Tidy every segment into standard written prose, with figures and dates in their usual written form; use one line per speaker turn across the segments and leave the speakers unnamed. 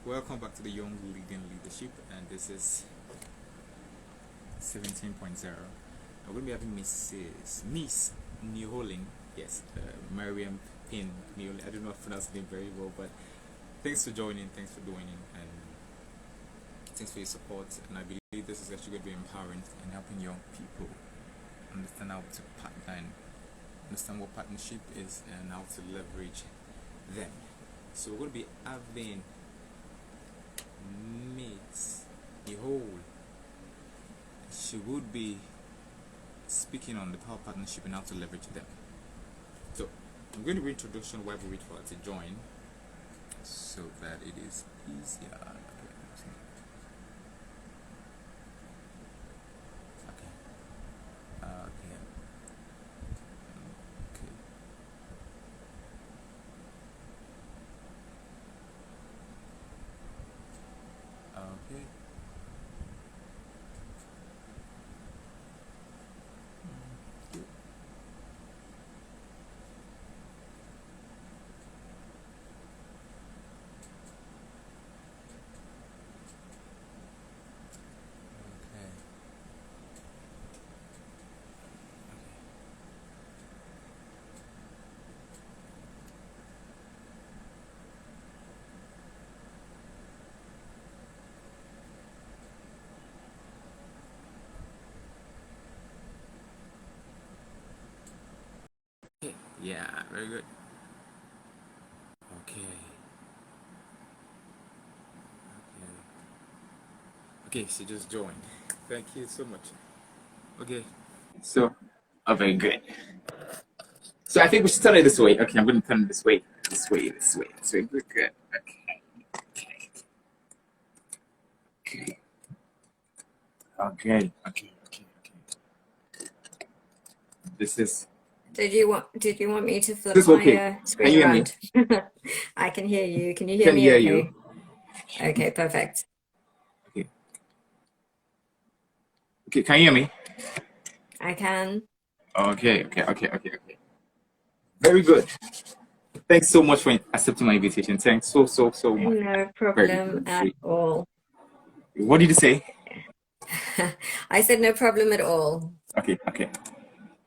Welcome back to the Young Leading Leadership, and this is 17.0. I'm going to be having Miss Neolin, yes, Mariam Pin Neolin. I don't know if I pronounced the name very well, but thanks for joining, thanks for joining, and thanks for your support. And I believe this is actually going to be empowering and helping young people understand how to partner and understand what partnership is and how to leverage them. So we're going to be having Miss Nicole. She would be speaking on the power partnership and how to leverage them. So I'm going to reintroduce while we wait for her to join so that it is easier. Okay. Okay. Okay. Okay. Okay. Yeah, very good. Okay. Okay, she just joined. Thank you so much. Okay. So, very good. So I think we should turn it this way. Okay, I'm going to turn it this way. This way, this way, this way. Good, good. Okay. Okay. Okay. Okay. Okay. Okay. This is
Did you want me to flip
this is
my
okay. Can
screen
you hear me?
around? I can hear you. Can you hear
Can
me
hear you.
okay? Okay, perfect.
Okay. Okay, can you hear me?
I can.
Okay, okay, okay, okay, okay. Very good. Thanks so much for accepting my invitation. Thanks so much.
No
Very
problem
good.
at all.
What did you say?
I said no problem at all.
Okay, okay,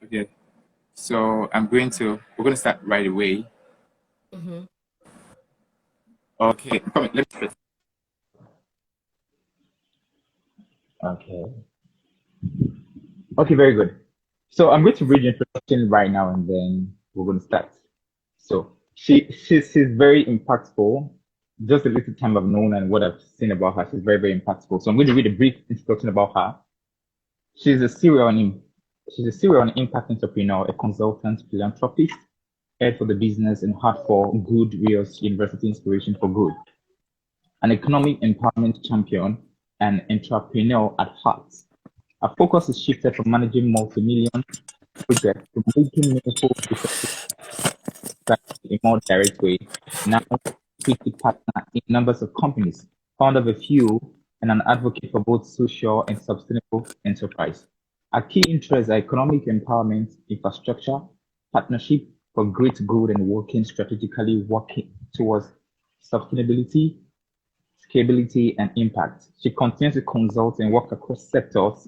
okay. So we're going to start right away.
Hmm.
Okay, come on, let's. Okay. Okay, very good. So I'm going to read the introduction right now and then we're going to start. So she's very impactful. Just a little time I've known and what I've seen about her, she's very, very impactful. So I'm going to read a brief introduction about her. She's a serial im- she's a serial and impact entrepreneur, a consultant, philanthropist, head for the business and heart for good Rios University Inspiration for Good, an economic empowerment champion and entrepreneur at heart. Our focus is shifted from managing multi-million projects to making meaningful differences in a more direct way. Now, strategic partner in numbers of companies, founder of a few, and an advocate for both social and sustainable enterprise. Our key interests are economic empowerment, infrastructure, partnership for great good, and working towards sustainability, scalability, and impact. She continues to consult and work across sectors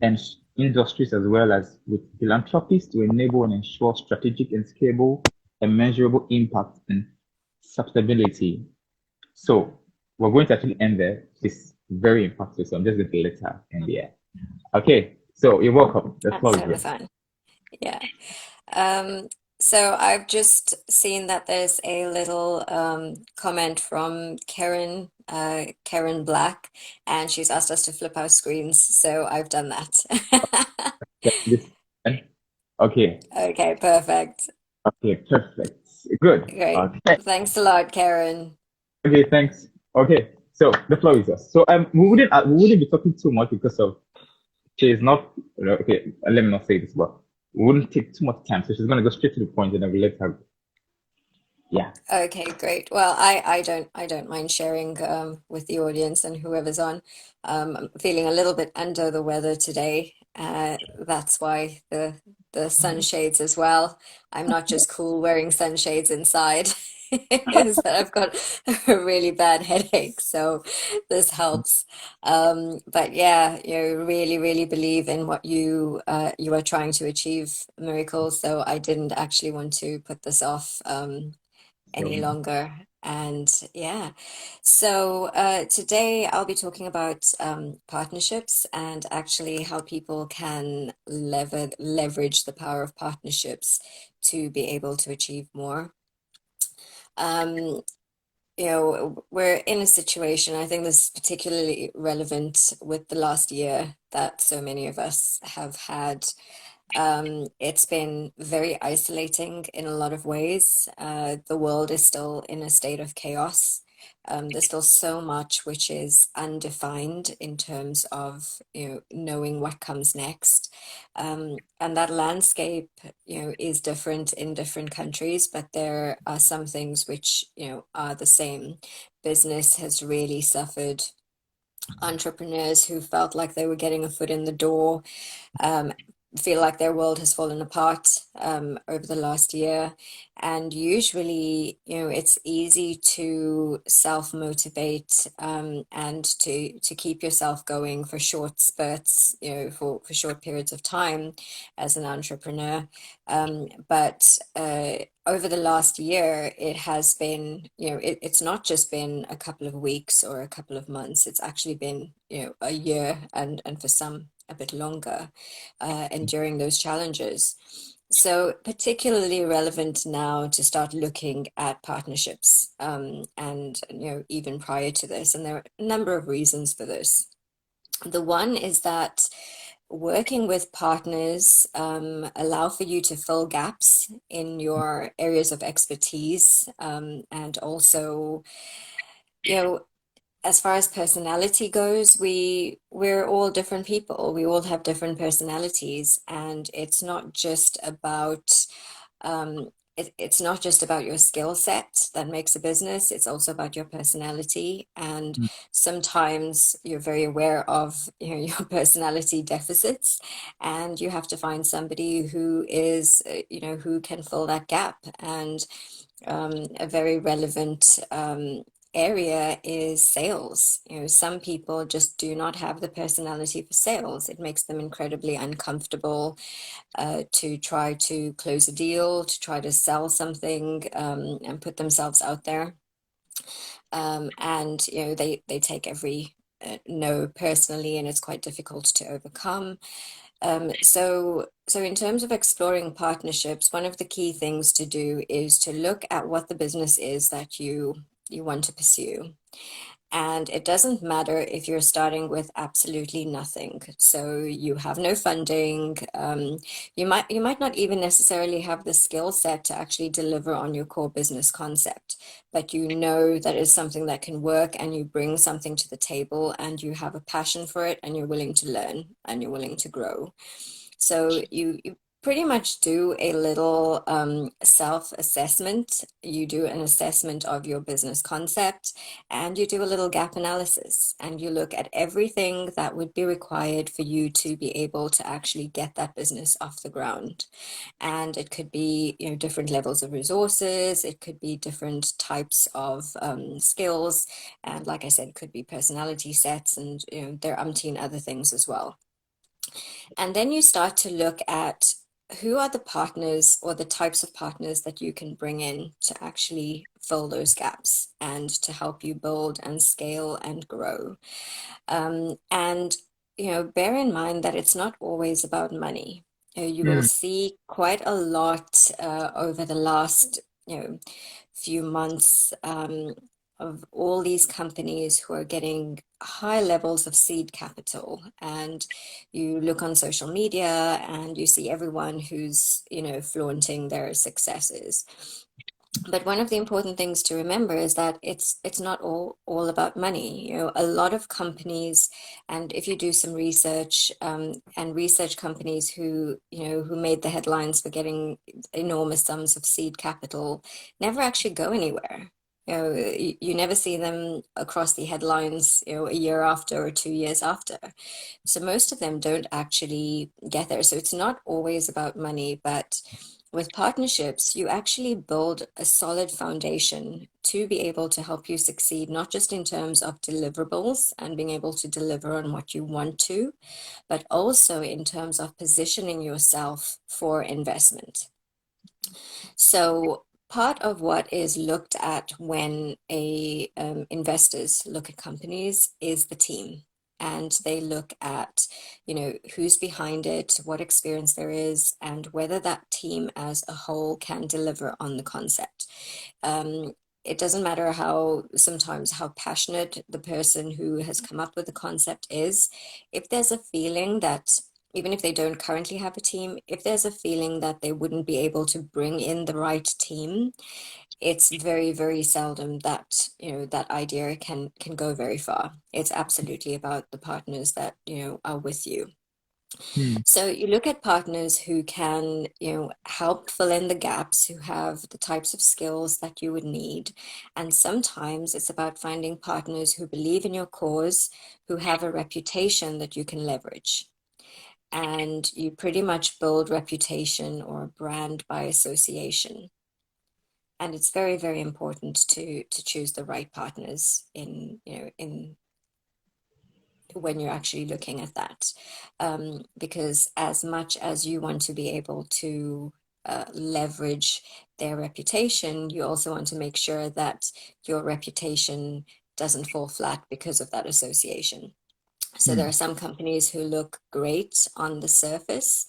and industries as well as with philanthropists to enable and ensure strategic and scalable and measurable impact and sustainability. So we're going to actually end there. It's very impactful. So I'm just going to let her in the air. Okay. So you're welcome. The
That's
floor is
totally
yours.
fine. Yeah. Um, so I've just seen that there's a little comment from Karen Black, and she's asked us to flip our screens, so I've done that.
Yeah, this okay.
Okay, perfect.
Okay. Perfect. Good.
Great.
Okay.
Thanks a lot, Karen.
Okay. Thanks. Okay. So the floor is yours. So we wouldn't be talking too much because of she is not okay. Let me not say this, but we wouldn't take too much time. So she's gonna go straight to the point, and then we let her. Yeah.
Okay, great. Well, I don't mind sharing with the audience and whoever's on. I'm feeling a little bit under the weather today. That's why the sunshades as well. I'm not just cool wearing sunshades inside. is that I've got a really bad headache, so this helps. But yeah, really, really believe in what you are trying to achieve, Miracle. So I didn't actually want to put this off any
So
longer. And yeah, so today I'll be talking about partnerships and actually how people can leverage the power of partnerships to be able to achieve more. Um, we're in a situation, I think this is particularly relevant with the last year that so many of us have had. It's been very isolating in a lot of ways. The world is still in a state of chaos. There's still so much which is undefined in terms of, knowing what comes next. And that landscape, is different in different countries, but there are some things which, are the same. Business has really suffered. Entrepreneurs who felt like they were getting a foot in the door um, feel like their world has fallen apart over the last year. And usually, it's easy to self-motivate and to keep yourself going for short spurts, for short periods of time as an entrepreneur. But over the last year, it has been, it's not just been a couple of weeks or a couple of months. It's actually been, a year and for some a bit longer enduring those challenges. So, particularly relevant now to start looking at partnerships, and even prior to this, and there are a number of reasons for this. The one is that working with partners allow for you to fill gaps in your areas of expertise, and also, you know, as far as personality goes, we're all different people. We all have different personalities, and um, it's not just about your skill set that makes a business. It's also about your personality. And sometimes you're very aware of, your personality deficits, and you have to find somebody who is, who can fill that gap. And a very relevant area is sales. Some people just do not have the personality for sales. It makes them incredibly uncomfortable to try to close a deal, to try to sell something, and put themselves out there. And they take every no personally, and it's quite difficult to overcome. So in terms of exploring partnerships, one of the key things to do is to look at what the business is that you want to pursue. And it doesn't matter if you're starting with absolutely nothing. So you have no funding. You might not even necessarily have the skill set to actually deliver on your core business concept, but you know that it's something that can work, and you bring something to the table, and you have a passion for it, and you're willing to learn, and you're willing to grow. So you pretty much do a little self-assessment. You do an assessment of your business concept, and you do a little gap analysis, and you look at everything that would be required for you to be able to actually get that business off the ground. And it could be, different levels of resources. It could be different types of skills. And like I said, it could be personality sets, and, there are umpteen other things as well. And then you start to look at who are the partners or the types of partners that you can bring in to actually fill those gaps and to help you build and scale and grow. And, bear in mind that it's not always about money. You will
mm,
see quite a lot over the last, few months, of all these companies who are getting high levels of seed capital. And you look on social media and you see everyone who's, flaunting their successes. But one of the important things to remember is that it's not all about money. A lot of companies, and if you do some research, and research companies who made the headlines for getting enormous sums of seed capital, never actually go anywhere. You never see them across the headlines, a year after or 2 years after. So most of them don't actually get there. So it's not always about money, but with partnerships, you actually build a solid foundation to be able to help you succeed, not just in terms of deliverables and being able to deliver on what you want to, but also in terms of positioning yourself for investment. So part of what is looked at when a investors look at companies is the team. And they look at, who's behind it, what experience there is, and whether that team as a whole can deliver on the concept. Um, it doesn't matter sometimes how passionate the person who has come up with the concept is. If there's a feeling that, even if they don't currently have a team, if there's a feeling that they wouldn't be able to bring in the right team, it's very, very seldom that, that idea can go very far. It's absolutely about the partners that, are with you.
Hmm.
So you look at partners who can, help fill in the gaps, who have the types of skills that you would need. And sometimes it's about finding partners who believe in your cause, who have a reputation that you can leverage. And you pretty much build reputation or brand by association. And it's very, very important to choose the right partners in when you're actually looking at that. Because as much as you want to be able to leverage their reputation, you also want to make sure that your reputation doesn't fall flat because of that association. So there are
Hmm.
some companies who look great on the surface,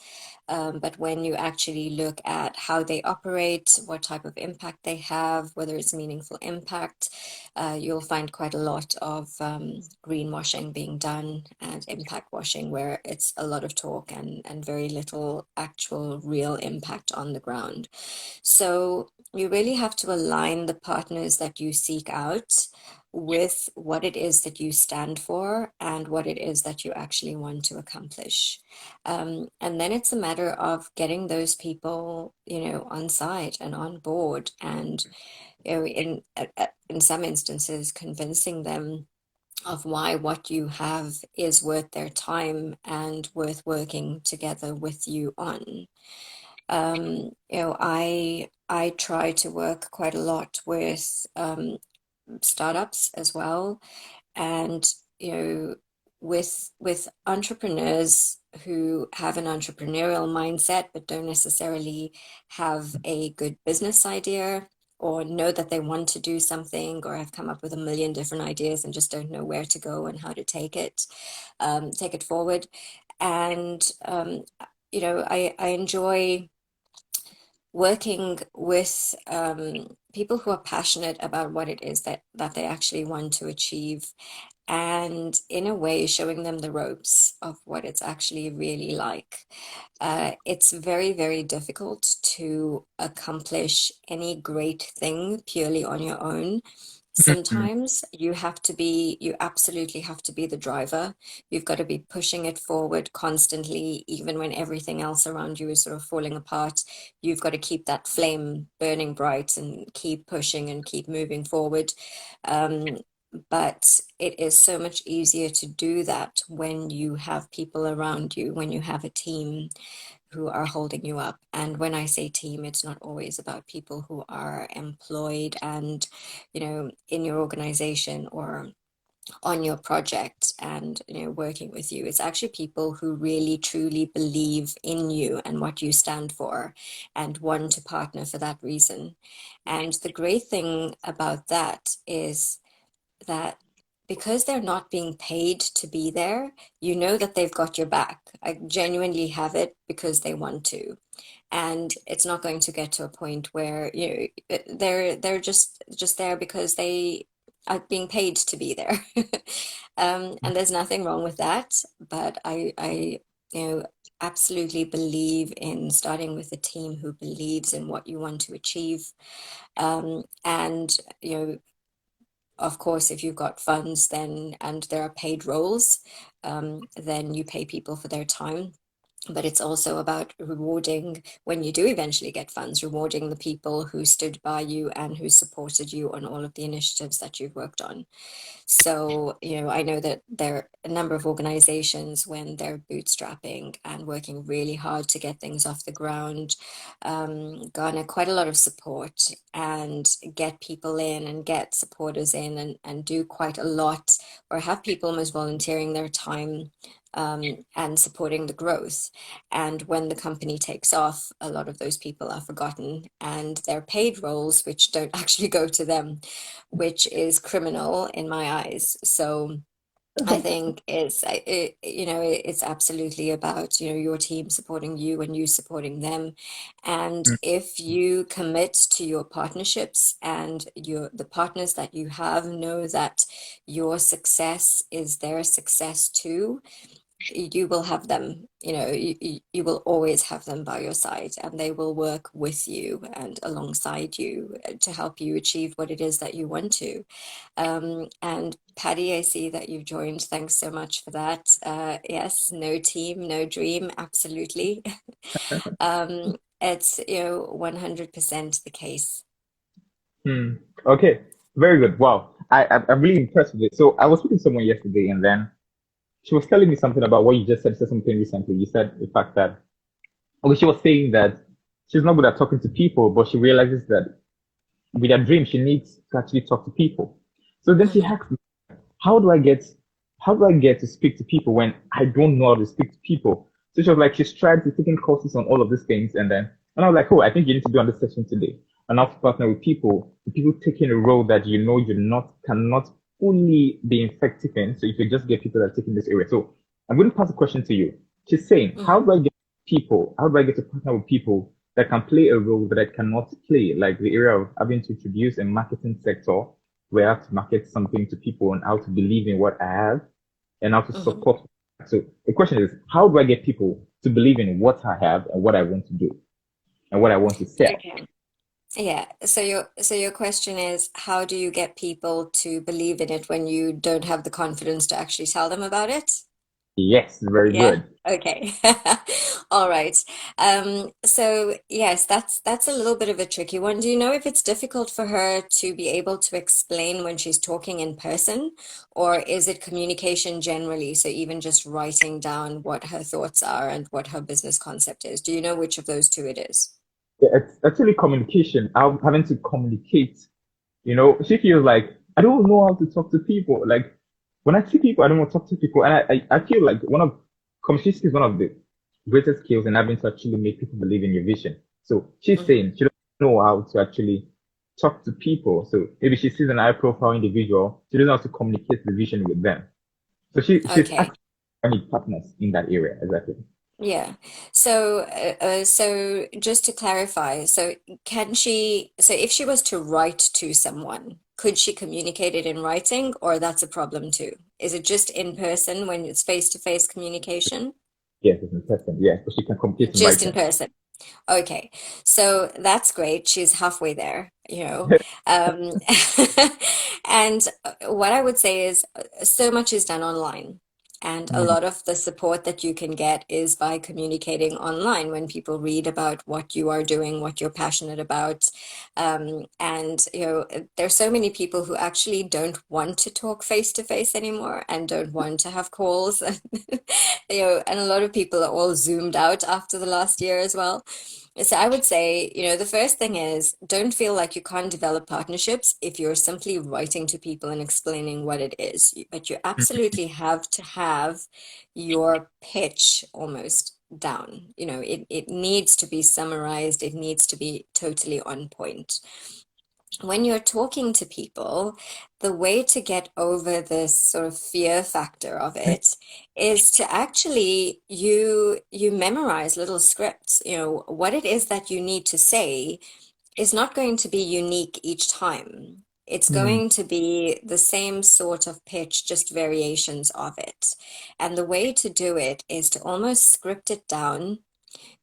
but when you actually look at how they operate, what type of impact they have, whether it's meaningful impact, you'll find quite a lot of greenwashing being done and impact washing, where it's a lot of talk and very little actual real impact on the ground. So you really have to align the partners that you seek out with what it is that you stand for and what it is that you actually want to accomplish. And then it's a matter of getting those people, on side and on board, and in some instances, convincing them of why what you have is worth their time and worth working together with you on. I try to work quite a lot with startups as well, and with entrepreneurs who have an entrepreneurial mindset but don't necessarily have a good business idea, or know that they want to do something, or have come up with a million different ideas and just don't know where to go and how to take it forward. And I enjoy working with people who are passionate about what it is that they actually want to achieve, and in a way showing them the ropes of what it's actually really like. It's very, very difficult to accomplish any great thing purely on your own.
Hmm.
Sometimes you absolutely have to be the driver. You've got to be pushing it forward constantly, even when everything else around you is sort of falling apart. You've got to keep that flame burning bright and keep pushing and keep moving forward. Um, but it is so much easier to do that when you have people around you, when you have a team who are holding you up. And when I say team, it's not always about people who are employed and, in your organization or on your project and, working with you. It's actually people who really truly believe in you and what you stand for and want to partner for that reason. And the great thing about that is that because they're not being paid to be there, you know that they've got your back. I genuinely have it because they want to. And it's not going to get to a point where they're just there because they are being paid to be there. And there's nothing wrong with that, but I absolutely believe in starting with a team who believes in what you want to achieve. And of course, if you've got funds, then and there are paid roles, then you pay people for their time. but it's also about rewarding when you do eventually get funds, rewarding the people who stood by you and who supported you on all of the initiatives that you've worked on. So, I know that there are a number of organizations when they're bootstrapping and working really hard to get things off the ground, garner quite a lot of support and get people in and get supporters in and do quite a lot, or have people almost volunteering their time, and supporting the growth. And when the company takes off, a lot of those people are forgotten and they're paid roles which don't actually go to them, which is criminal in my eyes. So I think it's absolutely about, your team supporting you and you supporting them. And
Mm.
if you commit to your partnerships and the partners that you have know that your success is their success too, you will have them, you will always have them by your side, and they will work with you and alongside you to help you achieve what it is that you want to. And Patty, I see that you've joined. Thanks so much for that. Yes, no team, no dream, absolutely. It's 100% the case.
Hmm. Okay, very good. Wow, I'm really impressed with it. So I was speaking to someone yesterday, and then she was telling me something about what you just said. You said something recently. You said the fact that, okay, she was saying that she's not good at talking to people, but she realizes that with her dream, she needs to actually talk to people. So then she
Hmm.
asked me, how do I get, how do I get to speak to people when I don't know how to speak to people? So she was like, she's tried to taking courses on all of these things, and I was like, oh, I think you need to be on this session today. And now to partner with people, the people taking a role that you know you're not cannot fully be effective in. So you could just get people that are taking this area. So I'm going to pass the question to you. She's saying, how
Hmm.
do I get people? How do I get to partner with people that can play a role that I cannot play, like the area of having to introduce a marketing sector where I have to market something to people and how to believe in what I have and how to
Hmm.
support. So the question is, how do I get people to believe in what I have and what I want to do and what I want to sell?
Okay. Yeah. So your question is, how do you get people to believe in it when you don't have the confidence to actually tell them about it?
Yes, very
Yeah.
good.
Okay. All right. So yes, that's a little bit of a tricky one. Do you know if it's difficult for her to be able to explain when she's talking in person, or is it communication generally? So even just writing down what her thoughts are and what her business concept is. Do you know which of those two it is?
Yeah, it's actually communication. I'm having to communicate. You know, she feels like I don't know how to talk to people. Like when I see people, I don't want to talk to people. And I feel like communication is one of the greatest skills in having to actually make people believe in your vision. So she's
Hmm.
saying she doesn't know how to actually talk to people. So maybe she sees an high profile individual, she doesn't know how to communicate the vision with them. So she's
Okay.
actually I need partners in that area, exactly.
Yeah. So just to clarify, so if she was to write to someone, could she communicate it in writing, or that's a problem too? Is it just in person when it's face-to-face communication?
Yes, it's in person. Yeah, so she can communicate in
Just in
writing.
person. Okay. So that's great. She's halfway there. Um, and what I would say is so much is done online. And a
Mm,
lot of the support that you can get is by communicating online when people read about what you are doing, what you're passionate about. And there's so many people who actually don't want to talk face to face anymore and don't want to have calls. And a lot of people are all zoomed out after the last year as well. So I would say, the first thing is don't feel like you can't develop partnerships if you're simply writing to people and explaining what it is. But you
mm,
absolutely have to have your pitch almost down. It needs to be summarized, it needs to be totally on point. When you're talking to people, the way to get over this sort of fear factor of it is to actually you memorize little scripts. What it is that you need to say is not going to be unique each time. It's
mm,
going to be the same sort of pitch, just variations of it. And the way to do it is to almost script it down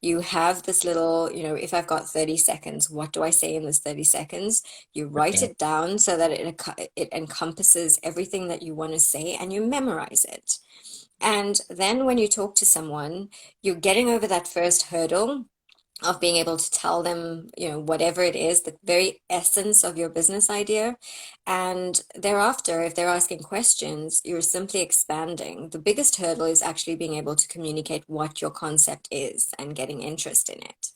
You have this little, if I've got 30 seconds, what do I say in this 30 seconds? You write
Yeah.
it down so that it encompasses everything that you want to say and you memorize it. And then when you talk to someone, you're getting over that first hurdle of being able to tell them, whatever it is, the very essence of your business idea. And thereafter, if they're asking questions, you're simply expanding. The biggest hurdle is actually being able to communicate what your concept is and getting interest in it.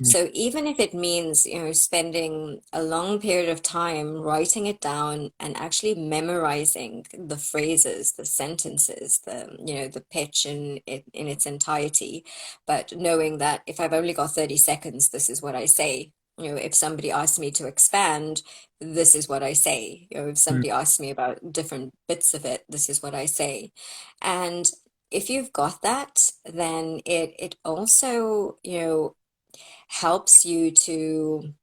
So even if it means, spending a long period of time writing it down and actually memorizing the phrases, the sentences, the pitch in its entirety, but knowing that if I've only got 30 seconds, this is what I say. If somebody asks me to expand, this is what I say. If
Mm,
somebody asks me about different bits of it, this is what I say. And if you've got that, then it also, helps you to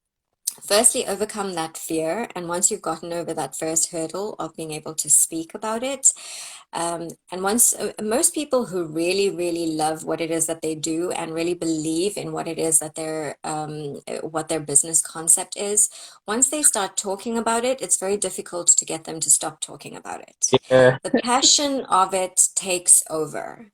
firstly overcome that fear. And once you've gotten over that first hurdle of being able to speak about it, and once most people who really, really love what it is that they do and really believe in what it is that what their business concept is, once they start talking about it, it's very difficult to get them to stop talking about it.
yeah.
The passion of it takes over.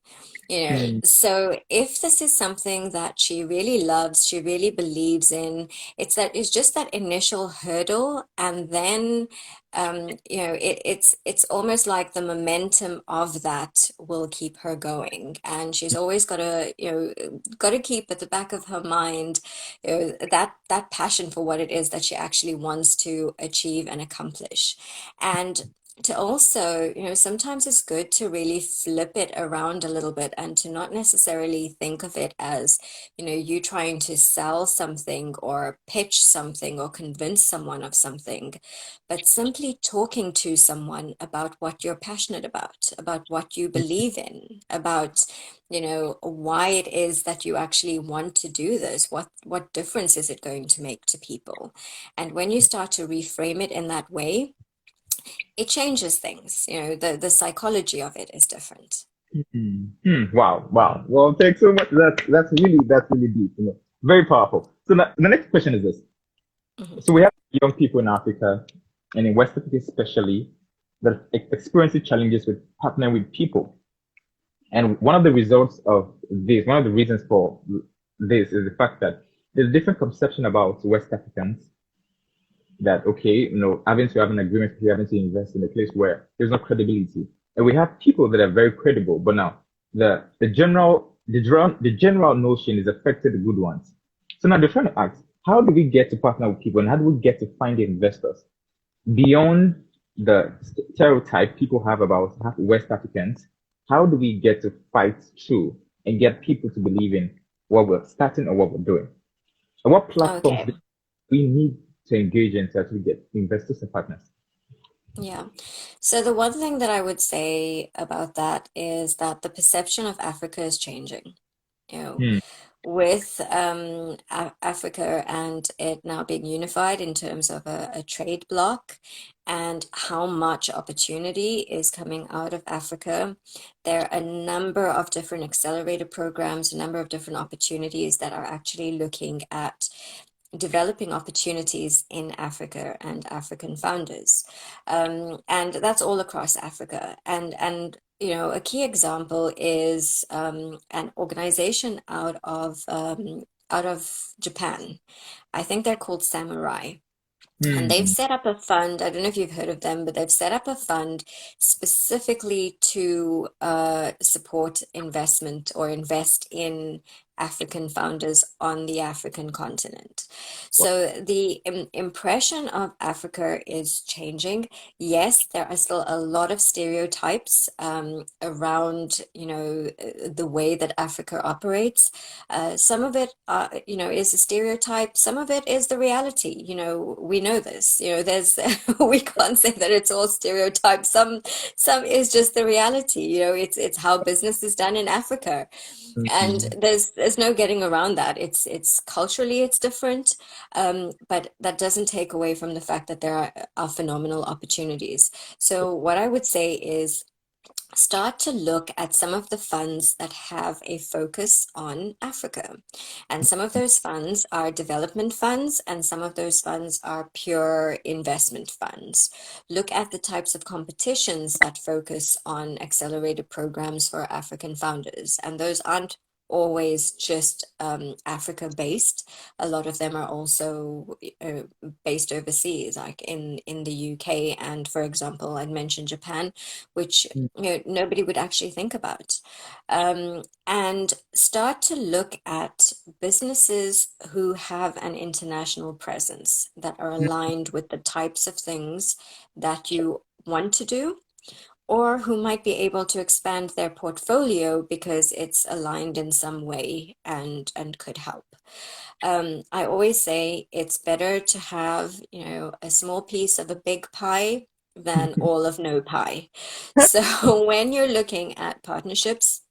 Mm,
So if this is something that she really loves, she really believes in, it's just that initial hurdle, and then it's almost like the momentum of that will keep her going, and she's always got to keep at the back of her mind, that passion for what it is that she actually wants to achieve and accomplish. And to also, sometimes it's good to really flip it around a little bit and to not necessarily think of it as, you trying to sell something or pitch something or convince someone of something, but simply talking to someone about what you're passionate about what you believe in, about, why it is that you actually want to do this, what difference is it going to make to people? And when you start to reframe it in that way, it changes things. The psychology of it is different.
Wow, wow. Well, thanks so much. That's really deep. Very powerful. So the next question is this.
Mhm.
So we have young people in Africa and in West Africa especially that are experiencing challenges with partnering with people. And one of the results of this, one of the reasons for this is the fact that there's a different conception about West Africans that, okay, having to have an agreement, with you having to invest in a place where there's no credibility. And we have people that are very credible, but now the general notion is affected the good ones. So now they're trying to ask, how do we get to partner with people and how do we get to find the investors beyond the stereotype people have about West Africans? How do we get to fight through and get people to believe in what we're starting or what we're doing? And what platforms do
Okay.
we need to engage in to actually get investors and partners?
Yeah. So the one thing that I would say about that is that the perception of Africa is changing. You know,
Hmm.
with Africa and it now being unified in terms of a trade bloc and how much opportunity is coming out of Africa. There are a number of different accelerator programs, a number of different opportunities that are actually looking at developing opportunities in Africa and African founders. And that's all across Africa. And a key example is an organization out of Japan. I think they're called Samurai. And they've
Hmm.
set up a fund. I don't know if you've heard of them, but they've set up a fund specifically to support investment or invest in African founders on the African continent. So the impression of Africa is changing. Yes, there are still a lot of stereotypes around, the way that Africa operates. Some of it, is a stereotype. Some of it is the reality. We know this. There's we can't say that it's all stereotype. Some is just the reality. It's how business is done in Africa, and
Hmm.
there's no getting around that. It's culturally it's different, but that doesn't take away from the fact that there are phenomenal opportunities. So what I would say is start to look at some of the funds that have a focus on Africa. And some of those funds are development funds, and some of those funds are pure investment funds. Look at the types of competitions that focus on accelerated programs for African founders. And those aren't always just Africa based. A lot of them are also based overseas, like in the UK. And for example, I'd mentioned Japan, which
Mm,
nobody would actually think about. And start to look at businesses who have an international presence that are
mm,
aligned with the types of things that you want to do, or who might be able to expand their portfolio because it's aligned in some way and could help. I always say it's better to have, a small piece of a big pie than all of no pie. So when you're looking at partnerships,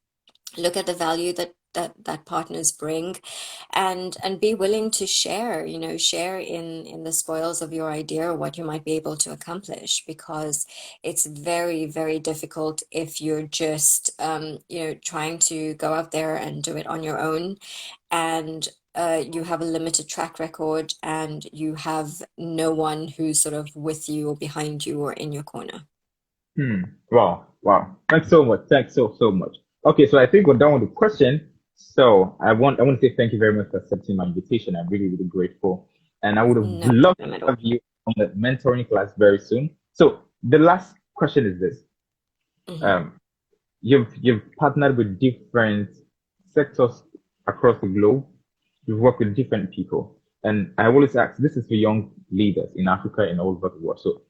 look at the value that partners bring, and be willing to share, share in the spoils of your idea or what you might be able to accomplish, because it's very, very difficult if you're just trying to go out there and do it on your own, and you have a limited track record and you have no one who's sort of with you or behind you or in your corner.
hmm. Wow, wow. Thanks so much. Thanks so much. Okay, so I think we're done with the question. So I want to say thank you very much for accepting my invitation. I'm really, really grateful. And I would have
No
loved
problem at
to
all.
have you on the mentoring class very soon. So the last question is this.
Mhm.
Um, you've partnered with different sectors across the globe. You've worked with different people. And I always ask, this is for young leaders in Africa and all over the world. So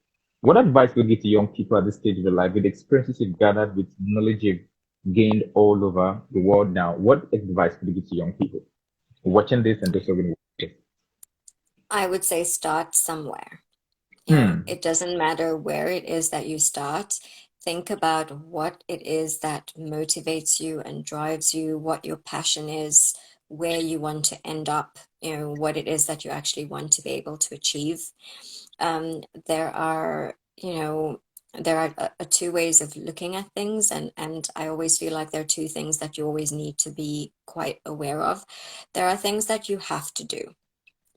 what advice would you give to young people at this stage of their life with the experiences you've gathered, with knowledge you've gained all over the world now? What advice would you give to young people watching this and those who are going to watch this?
I would say start somewhere.
Hmm.
It doesn't matter where it is that you start. Think about what it is that motivates you and drives you, what your passion is, where you want to end up, what it is that you actually want to be able to achieve. There are, there are two ways of looking at things, and I always feel like there are two things that you always need to be quite aware of. There are things that you have to do.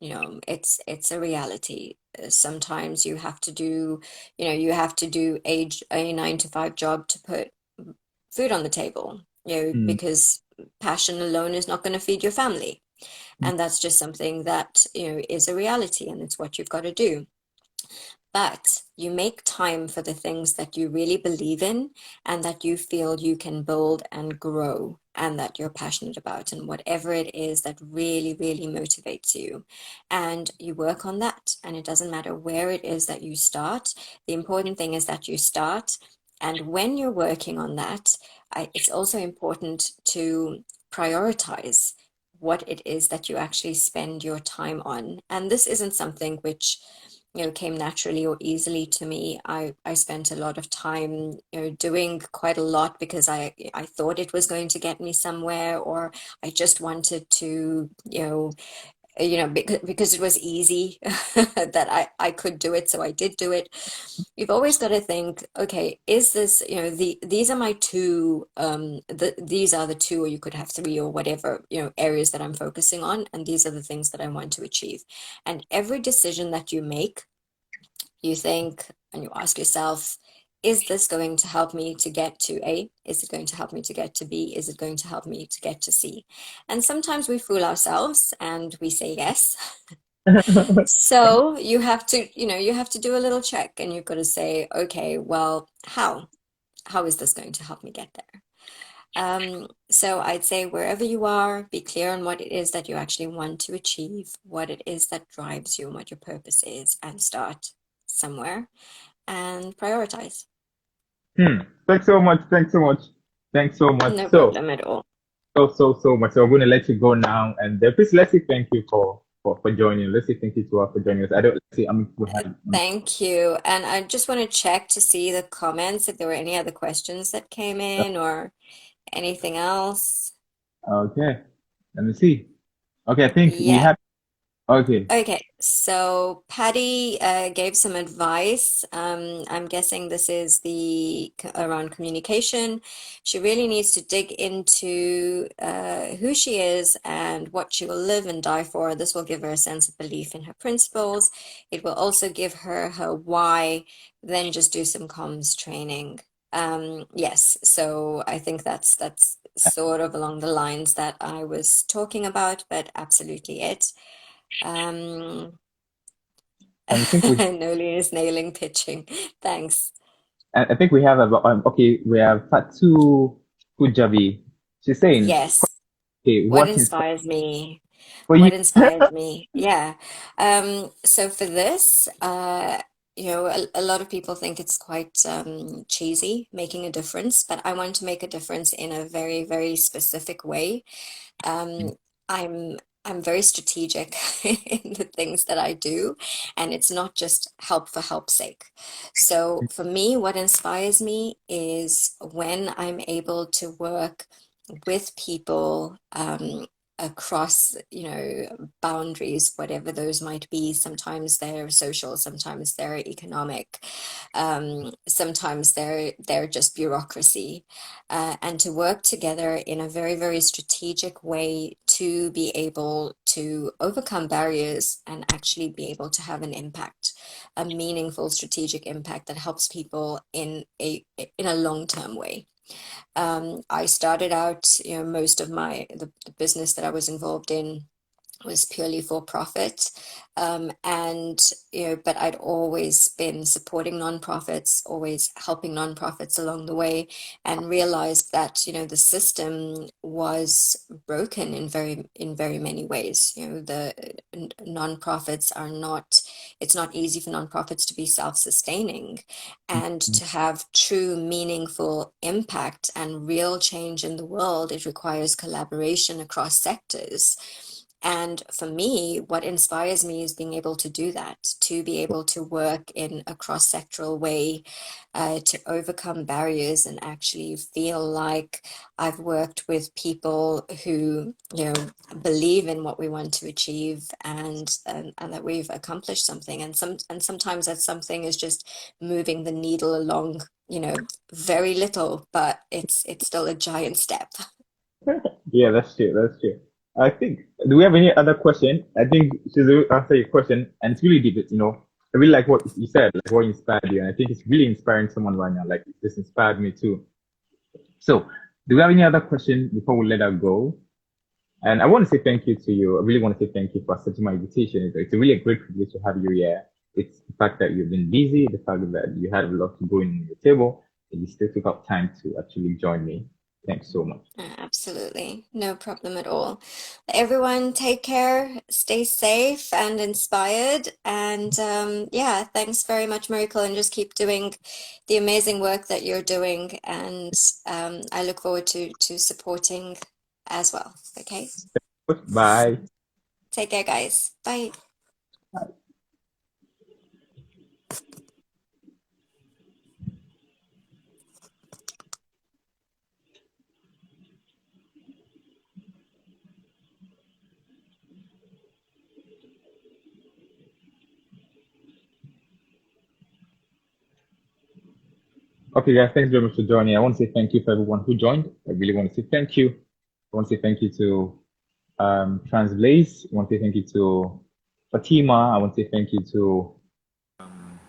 It's a reality. Sometimes you have to do, you have to do a 9 to 5 job to put food on the table,
Hmm.
because passion alone is not going to feed your family.
Hmm.
And that's just something that, is a reality, and it's what you've got to do. But you make time for the things that you really believe in and that you feel you can build and grow and that you're passionate about, and whatever it is that really, really motivates you. And you work on that. And it doesn't matter where it is that you start. The important thing is that you start. And when you're working on that, it's also important to prioritize what it is that you actually spend your time on. And this isn't something which came naturally or easily to me. I spent a lot of time, doing quite a lot because I thought it was going to get me somewhere, or I just wanted to, because it was easy that I could do it, so I did do it. You've always got to think, okay, is this, these are my two, these are the two, or you could have three or whatever, areas that I'm focusing on, and these are the things that I want to achieve. And every decision that you make, you think and you ask yourself, is this going to help me to get to A? Is it going to help me to get to B? Is it going to help me to get to C? And sometimes we fool ourselves and we say yes. So you have to, you have to do a little check, and you've got to say, okay, well, how? How is this going to help me get there? So I'd say wherever you are, be clear on what it is that you actually want to achieve, what it is that drives you, and what your purpose is, and start somewhere and prioritize.
Hmm. Thanks so much. Thanks so much. Thanks so much.
No
So,
problem at all.
so much. So I'm going to let you go now, and please let's say thank you for joining. Let's say thank you to her for joining us. I don't let's say we had.
Thank you. And I just want to check to see the comments if there were any other questions that came in or anything else.
Okay, let me see. Okay, I think we
Yeah,
have. Okay.
Okay, so Patty gave some advice. I'm guessing this is around communication. She really needs to dig into who she is and what she will live and die for. This will give her a sense of belief in her principles. It will also give her her why, then just do some comms training. Yes, so I think that's sort of along the lines that I was talking about, but absolutely it. Um,
And I think we
Noli is nailing pitching. Thanks.
and I think we have about okay, we have Fatu Kujabi. She's saying,
Yes.
okay,
What
what inspired
inspires me?
for you?
What inspires me? Yeah. So for this, a lot of people think it's quite cheesy, making a difference, but I want to make a difference in a very, very specific way. Um, I'm I'm very strategic in the things that I do, and it's not just help for help's sake. So for me, what inspires me is when I'm able to work with people across, boundaries, whatever those might be. Sometimes they're social, sometimes they're economic, sometimes they're just bureaucracy and to work together in a very, very strategic way to be able to overcome barriers and actually be able to have an impact, a meaningful strategic impact that helps people in a long-term way. I started out, most of the business that I was involved in was purely for profit. And, but I'd always been supporting nonprofits, always helping nonprofits along the way, and realized that, the system was broken in very many ways. The nonprofits are not, it's not easy for nonprofits to be self-sustaining and to have true, meaningful impact and real change in the world. It requires collaboration across sectors. And for me, what inspires me is being able to do that, to be able to work in a cross-sectoral way, to overcome barriers and actually feel like I've worked with people who, believe in what we want to achieve and that we've accomplished something. And sometimes that something is just moving the needle along, very little, but it's still a giant step.
Yeah, that's true. That's true. I think. Do we have any other question? I think she's will answer your question, and it's really deep. I really like what you said, like what inspired you, and I think it's really inspiring someone right now. Like this inspired me too. So, do we have any other question before we let her go? And I want to say thank you to you. I really want to say thank you for accepting my invitation. It's a really great privilege to have you here. It's the fact that you've been busy, the fact that you had a lot to go in your table, and you still took up time to actually join me. Thanks so much.
Absolutely. No problem at all. Everyone, take care, stay safe and inspired. And yeah, thanks very much, Miracle, and just keep doing the amazing work that you're doing. And I look forward to supporting as well. Okay.
Bye.
Take care, guys. Bye.
Okay, guys, thanks very much for joining. I want to say thank you for everyone who joined. I really want to say thank you. I want to say thank you to Transblaze. I want to say thank you to Fatima. I want to say thank you to
Um,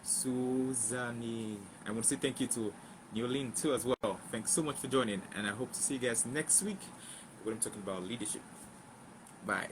Suzanne. I want to say thank you to Neolene too as well. Thanks so much for joining, and I hope to see you guys next week when I'm talking about leadership. Bye.